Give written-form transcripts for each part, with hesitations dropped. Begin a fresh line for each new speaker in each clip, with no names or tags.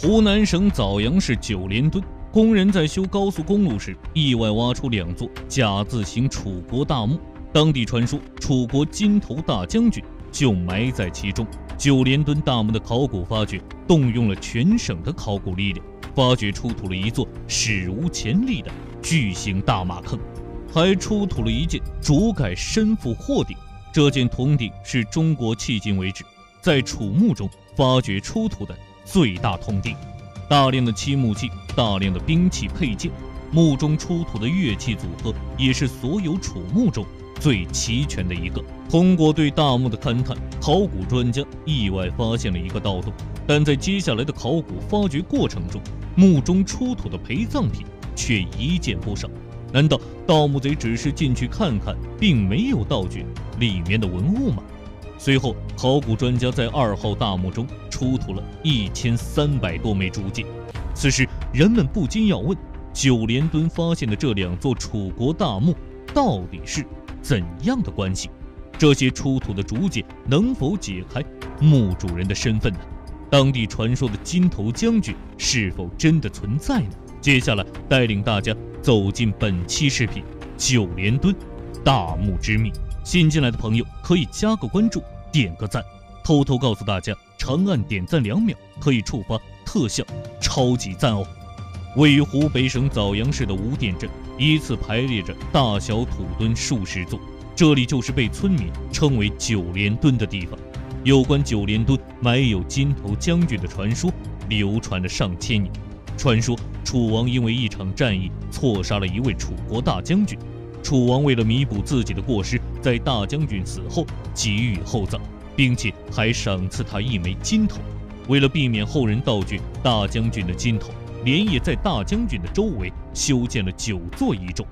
湖南省枣阳市九连墩，工人在修高速公路时，意外挖出2座甲字形楚国大墓。当地传说，楚国金头大将军就埋在其中。九连墩大墓的考古发掘，动用了全省的考古力量，发掘出土了一座史无前例的巨型大马坑，还出土了一件主改身负货鼎。这件铜鼎是中国迄今为止在楚墓中发掘出土的最大铜鼎，大量的漆木器，大量的兵器配件，墓中出土的乐器组合也是所有楚墓中最齐全的一个。通过对大墓的勘探，考古专家意外发现了一个盗洞，但在接下来的考古发掘过程中，墓中出土的陪葬品却一件不少。难道盗墓贼只是进去看看，并没有盗掘里面的文物吗？随后，考古专家在2号大墓中出土了1300多枚竹简。此时，人们不禁要问：九连墩发现的这2座楚国大墓到底是怎样的关系？这些出土的竹简能否解开墓主人的身份呢？当地传说的金头将军是否真的存在呢？接下来带领大家走进本期视频《九连墩大墓之谜》。新进来的朋友可以加个关注，点个赞，偷偷告诉大家，长按点赞2秒可以触发特效超级赞哦。位于湖北省枣阳市的吴店镇，依次排列着大小土墩数十座，这里就是被村民称为九连墩的地方。有关九连墩埋有金头将军的传说流传了上千年。传说楚王因为一场战役错杀了一位楚国大将军，楚王为了弥补自己的过失，在大将军死后给予厚葬，并且还赏赐他1枚金头。为了避免后人盗掘大将军的金头，连夜在大将军的周围修建了9座遗冢。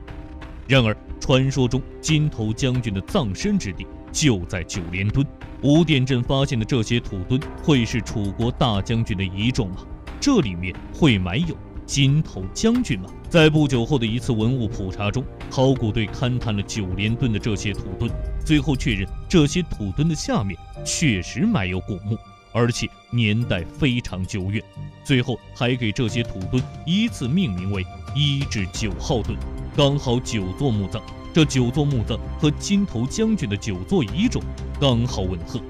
然而，传说中金头将军的葬身之地就在九连墩。吴店镇发现的这些土墩，会是楚国大将军的遗冢吗？这里面会埋有金头将军吗？在不久后的一次文物普查中，考古队勘探了九连墩的这些土墩，最后确认这些土墩的下面确实埋有古墓，而且年代非常久远。最后还给这些土墩依次命名为1至9号墩，刚好9座墓葬。这9座墓葬和金头将军的9座遗冢刚好吻合，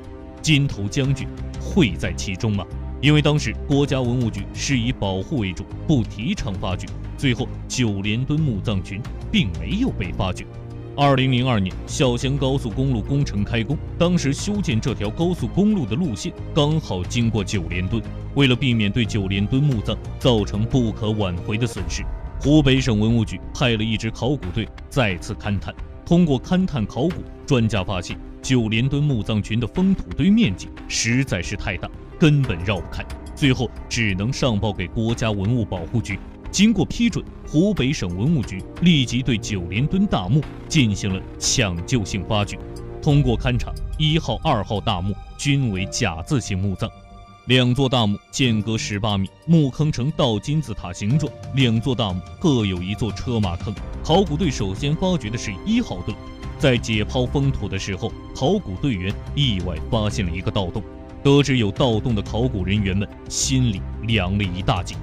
金头将军会在其中吗？因为当时国家文物局是以保护为主，不提倡发掘，最后九连墩墓葬群并没有被发掘。2002年，小翔高速公路工程开工，当时修建这条高速公路的路线刚好经过九连墩。为了避免对九连墩墓葬造成不可挽回的损失，湖北省文物局派了一支考古队再次勘探。通过勘探考古，专家发现九连墩墓葬群的封土堆面积实在是太大，根本绕不开，最后只能上报给国家文物保护局。经过批准，湖北省文物局立即对九连墩大墓进行了抢救性发掘。通过勘查，1号、2号大墓均为甲字形墓葬，2座大墓间隔18米，墓坑呈倒金字塔形状，2座大墓各有1座车马坑。考古队首先发掘的是1号墩，在解剖封土的时候，考古队员意外发现了一个盗洞。得知有盗洞的考古人员们心里凉了一大截。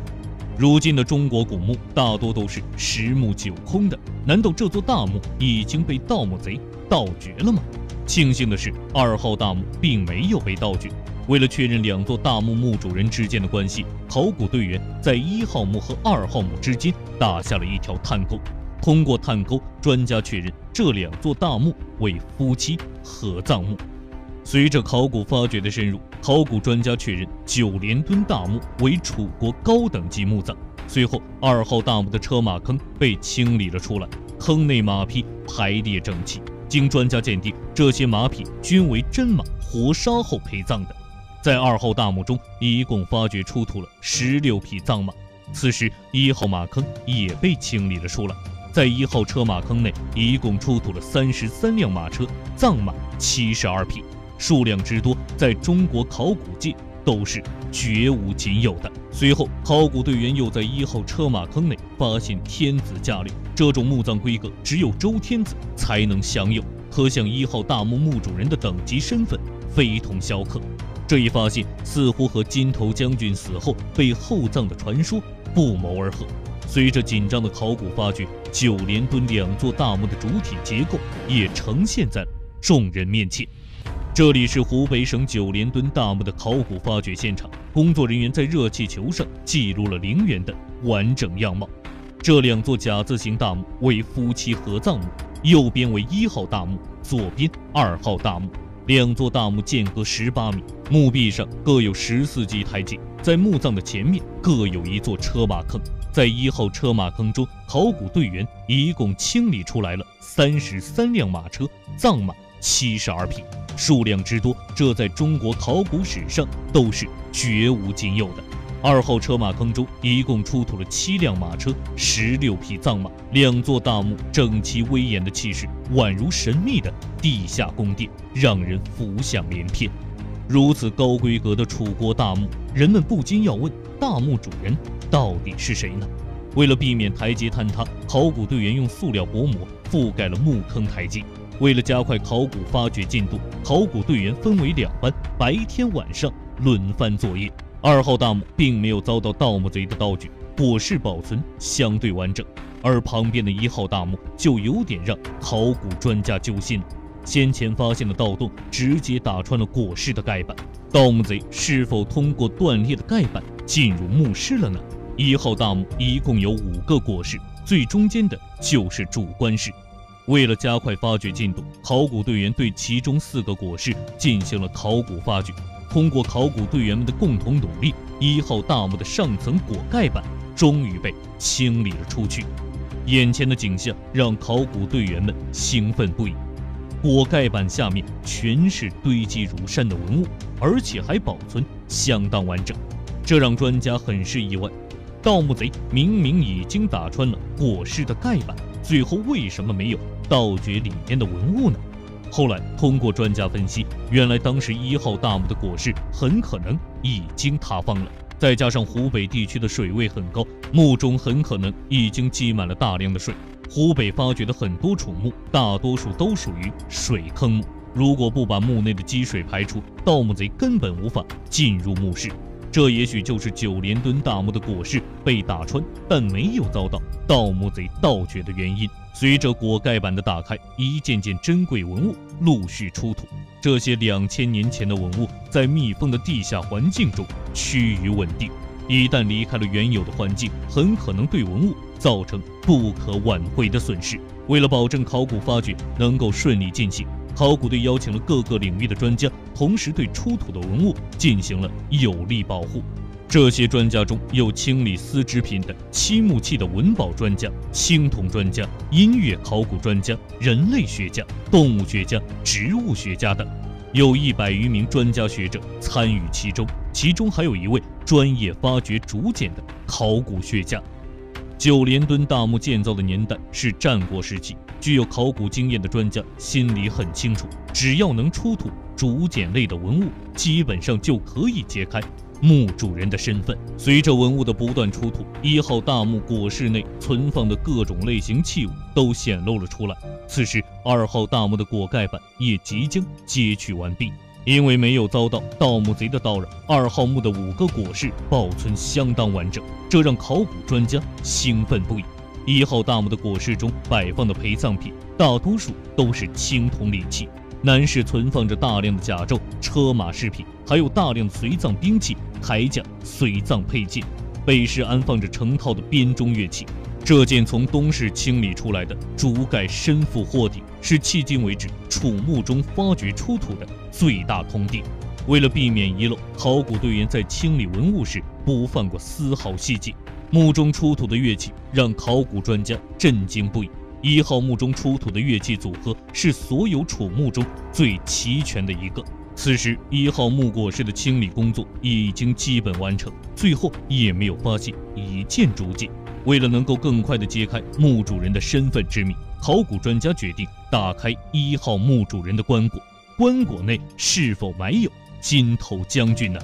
如今的中国古墓大多都是10墓9空的，难道这座大墓已经被盗墓贼盗掘了吗？庆幸的是，2号大墓并没有被盗掘。为了确认2座大墓墓主人之间的关系，考古队员在1号墓和2号墓之间打下了一条探沟。通过探沟，专家确认这2座大墓为夫妻合葬墓。随着考古发掘的深入，考古专家确认九连墩大墓为楚国高等级墓葬。随后，2号大墓的车马坑被清理了出来，坑内马匹排列整齐。经专家鉴定，这些马匹均为真马活杀后陪葬的。在2号大墓中，一共发掘出土了16匹藏马。此时，1号马坑也被清理了出来。在1号车马坑内，一共出土了33辆马车，藏马72匹。数量之多，在中国考古界都是绝无仅有的。随后，考古队员又在1号车马坑内发现天子驾陵，这种墓葬规格只有周天子才能享有，可想1号大墓墓主人的等级身份非同小可。这一发现似乎和金头将军死后被厚葬的传说不谋而合。随着紧张的考古发掘，九连墩2座大墓的主体结构也呈现在了众人面前。这里是湖北省九连墩大墓的考古发掘现场，工作人员在热气球上记录了陵园的完整样貌。这2座甲字形大墓为夫妻合葬墓，右边为1号大墓，左边2号大墓。2座大墓间隔18米，墓壁上各有14级台阶，在墓葬的前面各有1座车马坑。在1号车马坑中，考古队员一共清理出来了33辆马车，葬马72匹，数量之多，这在中国考古史上都是绝无仅有的。2号车马坑中一共出土了7辆马车，16匹葬马。2座大墓整齐威严的气势，宛如神秘的地下宫殿，让人浮想联翩。如此高规格的楚国大墓，人们不禁要问：大墓主人到底是谁呢？为了避免台阶坍塌，考古队员用塑料薄膜覆盖了墓坑台阶。为了加快考古发掘进度，考古队员分为2班，白天晚上轮番作业。2号大墓并没有遭到盗墓贼的盗掘，椁室保存相对完整，而旁边的1号大墓就有点让考古专家揪心了。先前发现的盗洞直接打穿了椁室的盖板，盗墓贼是否通过断裂的盖板进入墓室了呢？1号大墓一共有5个椁室，最中间的就是主棺室。为了加快发掘进度，考古队员对其中4个椁室进行了考古发掘。通过考古队员们的共同努力，1号大墓的上层椁盖板终于被清理了出去。眼前的景象让考古队员们兴奋不已。椁盖板下面全是堆积如山的文物，而且还保存相当完整，这让专家很是意外。盗墓贼明明已经打穿了椁室的盖板，最后为什么没有盗掘里面的文物呢？后来通过专家分析，原来当时1号大墓的椁室很可能已经塌方了，再加上湖北地区的水位很高，墓中很可能已经积满了大量的水。湖北发掘的很多楚墓，大多数都属于水坑墓，如果不把墓内的积水排出，盗墓贼根本无法进入墓室。这也许就是九连墩大墓的椁室被打穿，但没有遭到盗墓贼盗掘的原因。随着椁盖板的打开，一件件珍贵文物陆续出土。这些2000年前的文物在密封的地下环境中趋于稳定，一旦离开了原有的环境，很可能对文物造成不可挽回的损失。为了保证考古发掘能够顺利进行，考古队邀请了各个领域的专家，同时对出土的文物进行了有力保护。这些专家中有清理丝织品的漆木器的文保专家、青铜专家、音乐考古专家、人类学家、动物学家、植物学家等，有100余名专家学者参与其中，其中还有一位专业发掘竹简的考古学家。九连墩大墓建造的年代是战国时期，具有考古经验的专家心里很清楚，只要能出土竹简类的文物，基本上就可以揭开墓主人的身份。随着文物的不断出土，1号大墓椁室内存放的各种类型器物都显露了出来。此时2号大墓的椁盖板也即将揭取完毕。因为没有遭到盗墓贼的叨扰，2号墓的5个椁室保存相当完整，这让考古专家兴奋不已。1号大墓的椁室中摆放的陪葬品大多数都是青铜礼器，南室存放着大量的甲胄、车马饰品，还有大量的随葬兵器、铠甲、随葬配件。北室安放着成套的编钟乐器。这件从东室清理出来的竹盖深腹货鼎，是迄今为止楚墓中发掘出土的最大铜鼎。为了避免遗漏，考古队员在清理文物时不放过丝毫细节。墓中出土的乐器让考古专家震惊不已。1号墓中出土的乐器组合是所有楚墓中最齐全的一个。此时1号墓椁室的清理工作已经基本完成，最后也没有发现一件竹简。为了能够更快地揭开墓主人的身份之谜，考古专家决定打开1号墓主人的棺椁，棺椁内是否埋有金头将军呢？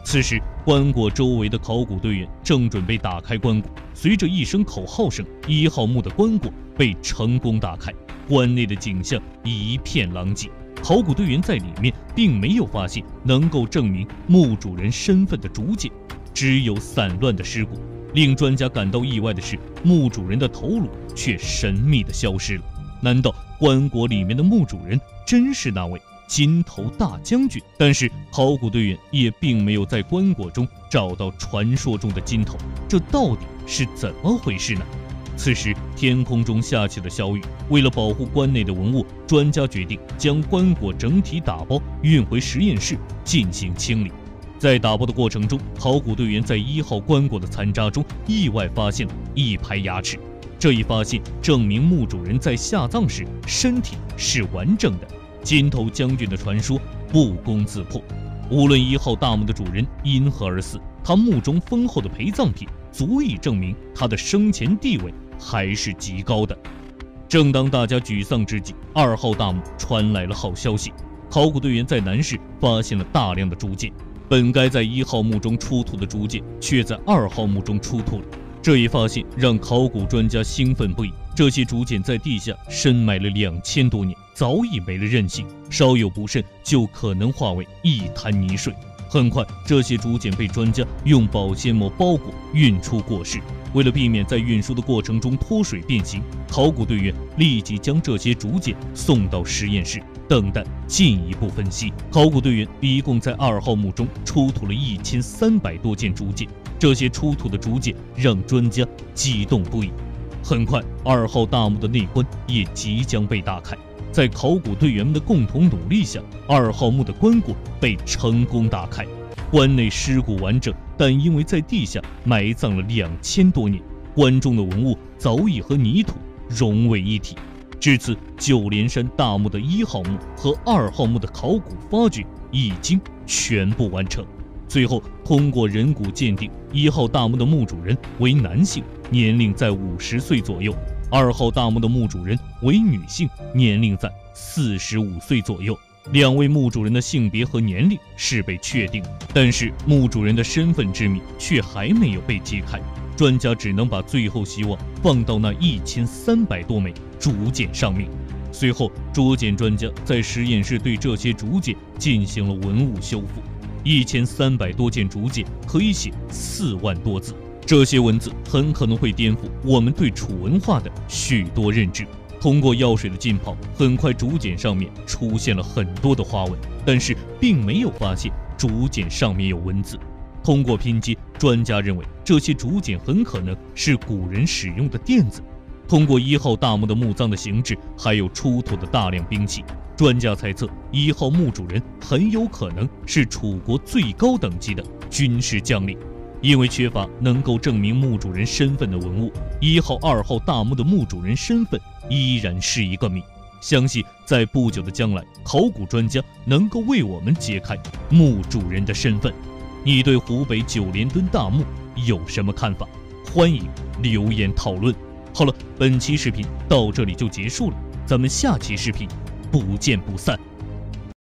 此时棺椁周围的考古队员正准备打开棺椁，随着一声口号声，1号墓的棺椁被成功打开，棺内的景象一片狼藉。考古队员在里面并没有发现能够证明墓主人身份的竹简，只有散乱的尸骨。令专家感到意外的是，墓主人的头颅却神秘地消失了。难道棺椁里面的墓主人真是那位金头大将军？但是考古队员也并没有在棺椁中找到传说中的金头，这到底是怎么回事呢？此时天空中下起了小雨，为了保护棺内的文物，专家决定将棺椁整体打包运回实验室进行清理。在打包的过程中，考古队员在1号棺椁的残渣中意外发现了一排牙齿。这一发现证明墓主人在下葬时身体是完整的，金头将军的传说不攻自破。无论1号大墓的主人因何而死，他墓中丰厚的陪葬品足以证明他的生前地位还是极高的。正当大家沮丧之际，2号大墓传来了好消息，考古队员在南市发现了大量的竹简。本该在1号墓中出土的竹简，却在2号墓中出土了。这一发现让考古专家兴奋不已。这些竹简在地下深埋了2000多年，早已没了韧性，稍有不慎就可能化为一滩泥水。很快，这些竹简被专家用保鲜膜包裹，运出过室。为了避免在运输的过程中脱水变形，考古队员立即将这些竹简送到实验室，等待进一步分析。考古队员一共在2号墓中出土了1300多件竹简，这些出土的竹简让专家激动不已。很快，2号大墓的内棺也即将被打开。在考古队员们的共同努力下，2号墓的棺椁被成功打开。棺内尸骨完整，但因为在地下埋葬了2000多年，棺中的文物早已和泥土融为一体。至此，九连山大墓的1号墓和2号墓的考古发掘已经全部完成。最后，通过人骨鉴定，1号大墓的墓主人为男性，年龄在50岁左右；2号大墓的墓主人为女性，年龄在45岁左右。2位墓主人的性别和年龄是被确定，但是墓主人的身份之谜却还没有被揭开。专家只能把最后希望放到那1300多枚竹简上面。随后，竹简专家在实验室对这些竹简进行了文物修复。1300多件竹简可以写4万多字，这些文字很可能会颠覆我们对楚文化的许多认知。通过药水的浸泡，很快竹简上面出现了很多的花纹，但是并没有发现竹简上面有文字。通过拼接，专家认为这些竹简很可能是古人使用的垫子。通过1号大墓的墓葬的形制，还有出土的大量兵器，专家猜测1号墓主人很有可能是楚国最高等级的军事将领。因为缺乏能够证明墓主人身份的文物，1号、2号大墓的墓主人身份依然是一个谜。相信在不久的将来，考古专家能够为我们揭开墓主人的身份。你对湖北9连墩大墓有什么看法？欢迎留言讨论。好了，本期视频到这里就结束了，咱们下期视频不见不散。